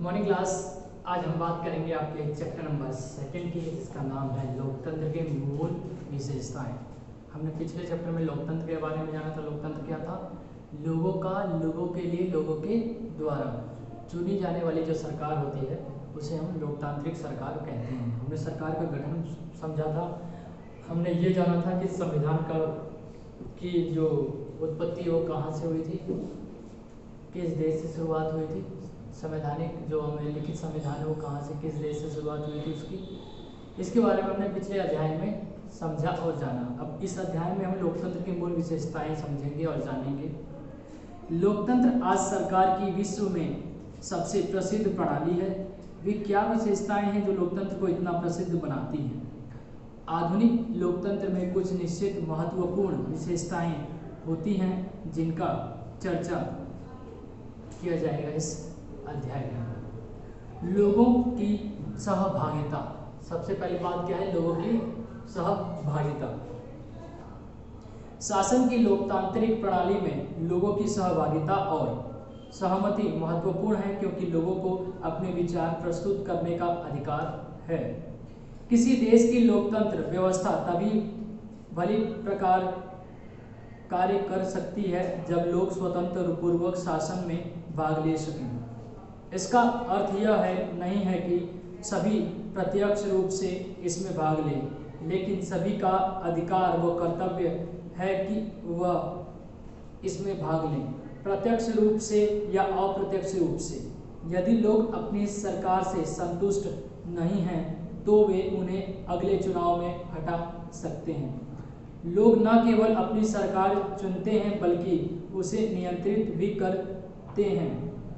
Morning class. आज हम बात करेंगे आपके चैप्टर नंबर 2 की, जिसका नाम है लोकतंत्र के मूल विशेषताएं। हमने पिछले चैप्टर में लोकतंत्र के बारे में जाना था। लोकतंत्र क्या था? लोगों का, लोगों के लिए, लोगों के द्वारा चुनी जाने वाली जो सरकार होती है उसे हम लोकतांत्रिक सरकार कहते हैं। हमने सरकार का गठन समझा था। हमने ये जाना था कि संविधान का की जो उत्पत्ति वो कहाँ से हुई थी, किस देश से शुरुआत हुई थी। संवैधानिक जो हमें लिखित संविधान है वो कहाँ से, किस देश से शुरुआत हुई थी उसकी, इसके बारे में हमने पिछले अध्याय में समझा और जाना। अब इस अध्याय में हम लोकतंत्र की मूल विशेषताएं समझेंगे और जानेंगे। लोकतंत्र आज सरकार की विश्व में सबसे प्रसिद्ध प्रणाली है। वे क्या विशेषताएं हैं जो लोकतंत्र को इतना प्रसिद्ध बनाती हैं? आधुनिक लोकतंत्र में कुछ निश्चित महत्वपूर्ण विशेषताएं होती हैं जिनका चर्चा किया जाएगा इस अध्याय में। लोगों की सहभागिता, सबसे पहली बात क्या है? लोगों की सहभागिता। शासन की लोकतांत्रिक प्रणाली में लोगों की सहभागिता और सहमति महत्वपूर्ण है, क्योंकि लोगों को अपने विचार प्रस्तुत करने का अधिकार है। किसी देश की लोकतंत्र व्यवस्था तभी भली प्रकार कार्य कर सकती है जब लोग स्वतंत्र पूर्वक शासन में भाग ले सकें। इसका अर्थ यह है नहीं है कि सभी प्रत्यक्ष रूप से इसमें भाग लें, लेकिन सभी का अधिकार व कर्तव्य है कि वह इसमें भाग लें, प्रत्यक्ष रूप से या अप्रत्यक्ष रूप से। यदि लोग अपनी सरकार से संतुष्ट नहीं हैं तो वे उन्हें अगले चुनाव में हटा सकते हैं। लोग न केवल अपनी सरकार चुनते हैं बल्कि उसे नियंत्रित भी करते हैं।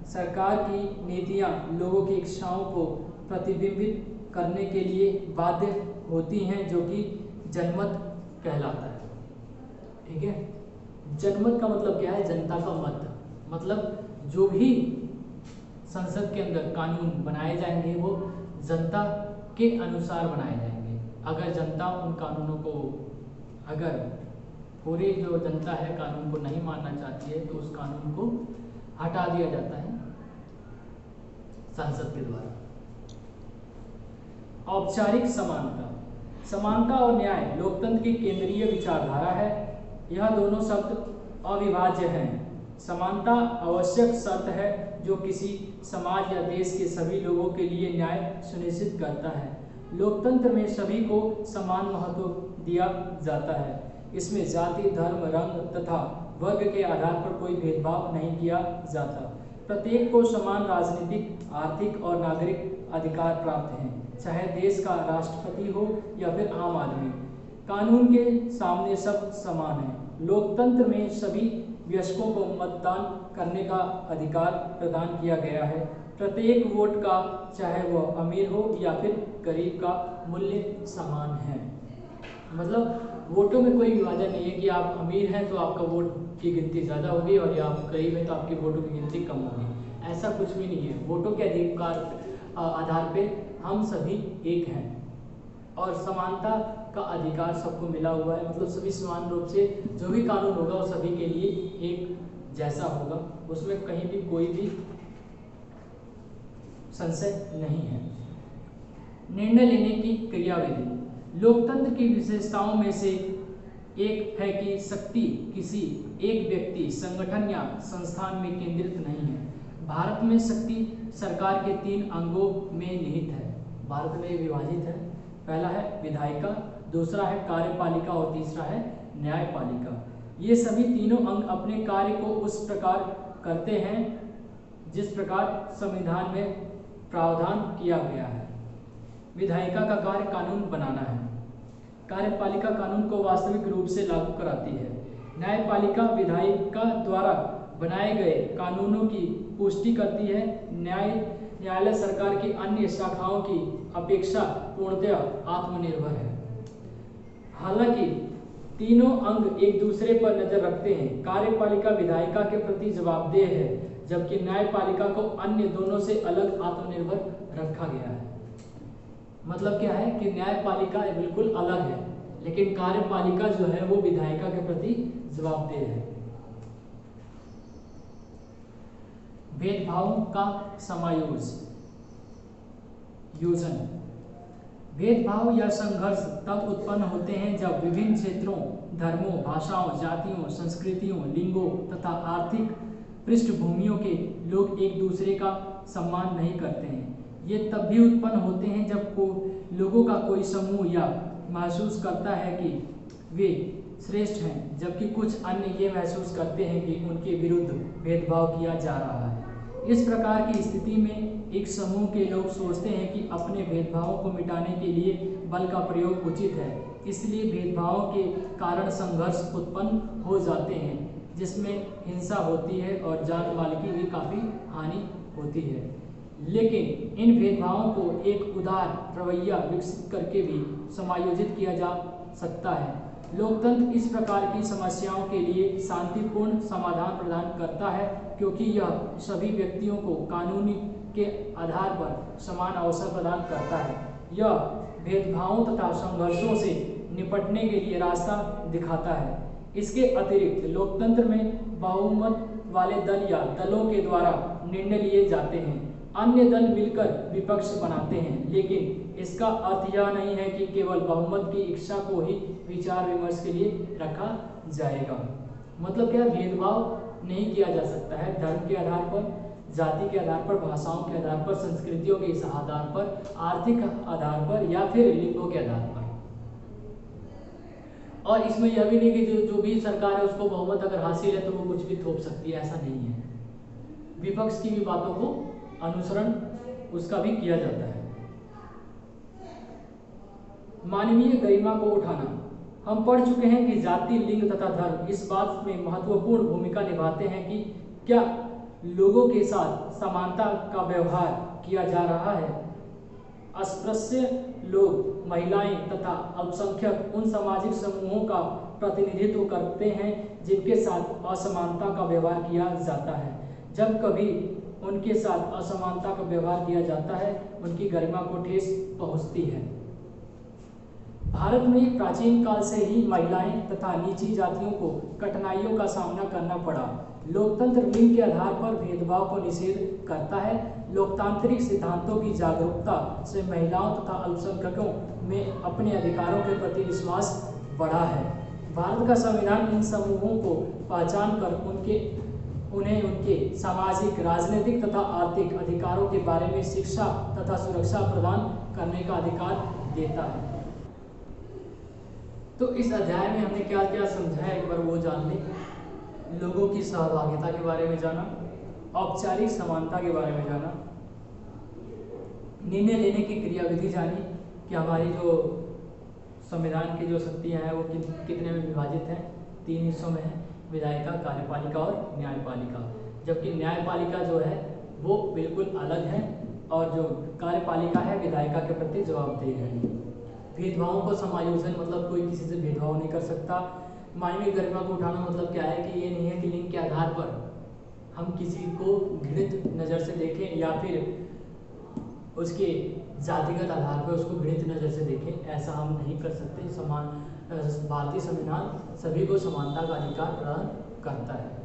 सरकार की नीतियां लोगों की इच्छाओं को प्रतिबिंबित करने के लिए बाध्य होती हैं, जो कि जनमत कहलाता है। ठीक है, जनमत का मतलब क्या है? जनता का मत। मतलब जो भी संसद के अंदर कानून बनाए जाएंगे वो जनता के अनुसार बनाए जाएंगे। अगर जनता उन कानूनों को, अगर पूरी जो जनता है कानून को नहीं मानना चाहती है तो उस कानून को हटा दिया जाता है संसद के द्वारा। औपचारिक समानता, समानता और न्याय लोकतंत्र की केंद्रीय विचारधारा है। यह दोनों शब्द अविभाज्य हैं। समानता आवश्यक शर्त है जो किसी समाज या देश के सभी लोगों के लिए न्याय सुनिश्चित करता है। लोकतंत्र में सभी को समान महत्व दिया जाता है। इसमें जाति, धर्म, रंग तथा वर्ग के आधार पर कोई भेदभाव नहीं किया जाता। प्रत्येक को समान राजनीतिक, आर्थिक और नागरिक अधिकार प्राप्त हैं, चाहे देश का राष्ट्रपति हो या फिर आम आदमी। कानून के सामने सब समान हैं। लोकतंत्र में सभी वयस्कों को मतदान करने का अधिकार प्रदान किया गया है। प्रत्येक वोट का, चाहे वह अमीर हो या फिर गरीब का, मूल्य समान है। मतलब वोटों में कोई विभाजन नहीं है कि आप अमीर हैं तो आपका वोट की गिनती ज़्यादा होगी और या आप गरीब हैं तो आपकी वोटों की गिनती कम होगी। ऐसा कुछ भी नहीं है। वोटों के अधिकार आधार पे हम सभी एक हैं और समानता का अधिकार सबको मिला हुआ है। मतलब सभी समान रूप से जो भी कानून होगा वो सभी के लिए एक जैसा होगा, उसमें कहीं भी कोई भी संशय नहीं है। निर्णय लेने की क्रियाविधि, लोकतंत्र की विशेषताओं में से एक है कि शक्ति किसी एक व्यक्ति, संगठन या संस्थान में केंद्रित नहीं है। भारत में शक्ति सरकार के 3 अंगों में निहित है। भारत में विभाजित है। पहला है विधायिका, दूसरा है कार्यपालिका और तीसरा है न्यायपालिका। ये सभी तीनों अंग अपने कार्य को उस प्रकार करते हैं जिस प्रकार संविधान में प्रावधान किया गया है। विधायिका का कार्य कानून बनाना है। कार्यपालिका कानून को वास्तविक रूप से लागू कराती है। न्यायपालिका विधायिका द्वारा बनाए गए कानूनों की पुष्टि करती है। न्यायालय सरकार की अन्य शाखाओं की अपेक्षा पूर्णतः आत्मनिर्भर है। हालांकि तीनों अंग एक दूसरे पर नजर रखते हैं। कार्यपालिका विधायिका के प्रति जवाबदेह है, जबकि न्यायपालिका को अन्य दोनों से अलग आत्मनिर्भर रखा गया है। मतलब क्या है कि न्यायपालिका बिल्कुल अलग है, लेकिन कार्यपालिका जो है वो विधायिका के प्रति जवाबदेह है। भेदभाव का समायोजन, योजन। भेदभाव या संघर्ष तब उत्पन्न होते हैं जब विभिन्न क्षेत्रों, धर्मों, भाषाओं, जातियों, संस्कृतियों, लिंगों तथा आर्थिक पृष्ठभूमियों के लोग एक दूसरे का सम्मान नहीं करते हैं। ये तब भी उत्पन्न होते हैं जब लोगों का कोई समूह या महसूस करता है कि वे श्रेष्ठ हैं, जबकि कुछ अन्य ये महसूस करते हैं कि उनके विरुद्ध भेदभाव किया जा रहा है। इस प्रकार की स्थिति में एक समूह के लोग सोचते हैं कि अपने भेदभावों को मिटाने के लिए बल का प्रयोग उचित है। इसलिए भेदभावों के कारण संघर्ष उत्पन्न हो जाते हैं, जिसमें हिंसा होती है और जान माल की भी काफ़ी हानि होती है। लेकिन इन भेदभावों को एक उदार रवैया विकसित करके भी समायोजित किया जा सकता है। लोकतंत्र इस प्रकार की समस्याओं के लिए शांतिपूर्ण समाधान प्रदान करता है, क्योंकि यह सभी व्यक्तियों को कानूनी के आधार पर समान अवसर प्रदान करता है। यह भेदभावों तथा संघर्षों से निपटने के लिए रास्ता दिखाता है। इसके अतिरिक्त लोकतंत्र में बहुमत वाले दल या दलों के द्वारा निर्णय लिए जाते हैं। अन्य दल मिलकर विपक्ष बनाते हैं, लेकिन इसका अर्थ यह नहीं है कि केवल बहुमत की इच्छा को ही विचार विमर्श के लिए रखा जाएगा। मतलब क्या, भेदभाव नहीं किया जा सकता है धर्म के आधार पर, जाति के आधार पर, भाषाओं के आधार पर, संस्कृतियों के इस आधार पर, आर्थिक आधार पर या फिर लिंगों के आधार पर। और इसमें यह भी नहीं कि जो भी सरकार है उसको बहुमत अगर हासिल है तो वो कुछ भी थोप सकती है, ऐसा नहीं है। विपक्ष की भी बातों को अनुसरण उसका भी किया जाता है। मानवीय गरिमा को उठाना। हम पढ़ चुके हैं कि जाति, लिंग तथा धर्म इस बात में महत्वपूर्ण भूमिका निभाते हैं कि क्या लोगों के साथ समानता का व्यवहार किया जा रहा है। अस्पृश्य लोग, महिलाएं तथा अल्पसंख्यक उन सामाजिक समूहों का प्रतिनिधित्व करते हैं जिनके साथ असमानता का व्यवहार किया जाता है। जब कभी उनके साथ असमानता का व्यवहार किया जाता है, उनकी गरिमा को ठेस पहुंचती है। भारत में प्राचीन काल से ही महिलाएं तथा नीची जातियों को कठिनाइयों का सामना करना पड़ा। लोकतंत्र लिंग के आधार पर भेदभाव को निषेध करता है। लोकतांत्रिक सिद्धांतों की जागरूकता से महिलाओं तथा अल्पसंख्यकों में अपने अधिकारों के प्रति विश्वास बढ़ा है। भारत का संविधान इन समूहों को पहचान कर उन्हें उनके सामाजिक, राजनीतिक तथा आर्थिक अधिकारों के बारे में शिक्षा तथा सुरक्षा प्रदान करने का अधिकार देता है। तो इस अध्याय में हमने क्या क्या समझा है, एक बार वो जान लें। लोगों की सहभागिता के बारे में जाना, औपचारिक समानता के बारे में जाना, निर्णय लेने की क्रियाविधि जानी कि हमारी जो संविधान की जो शक्तियाँ हैं वो कितने में विभाजित हैं। 3 हिस्सों में है, विधायिका, कार्यपालिका और न्यायपालिका। जबकि न्यायपालिका जो है वो बिल्कुल अलग है और जो कार्यपालिका है विधायिका के प्रति जवाबदेह है। भेदभावों को समायोजन, मतलब कोई किसी से भेदभाव नहीं कर सकता। मानवीय गरिमा को उठाना मतलब क्या है कि ये नहीं है कि लिंग के आधार पर हम किसी को घृणित नज़र से देखें या फिर उसके जातिगत आधार पर उसको घृणित नज़र से देखें, ऐसा हम नहीं कर सकते। भारतीय संविधान सभी को समानता का अधिकार प्रदान करता है।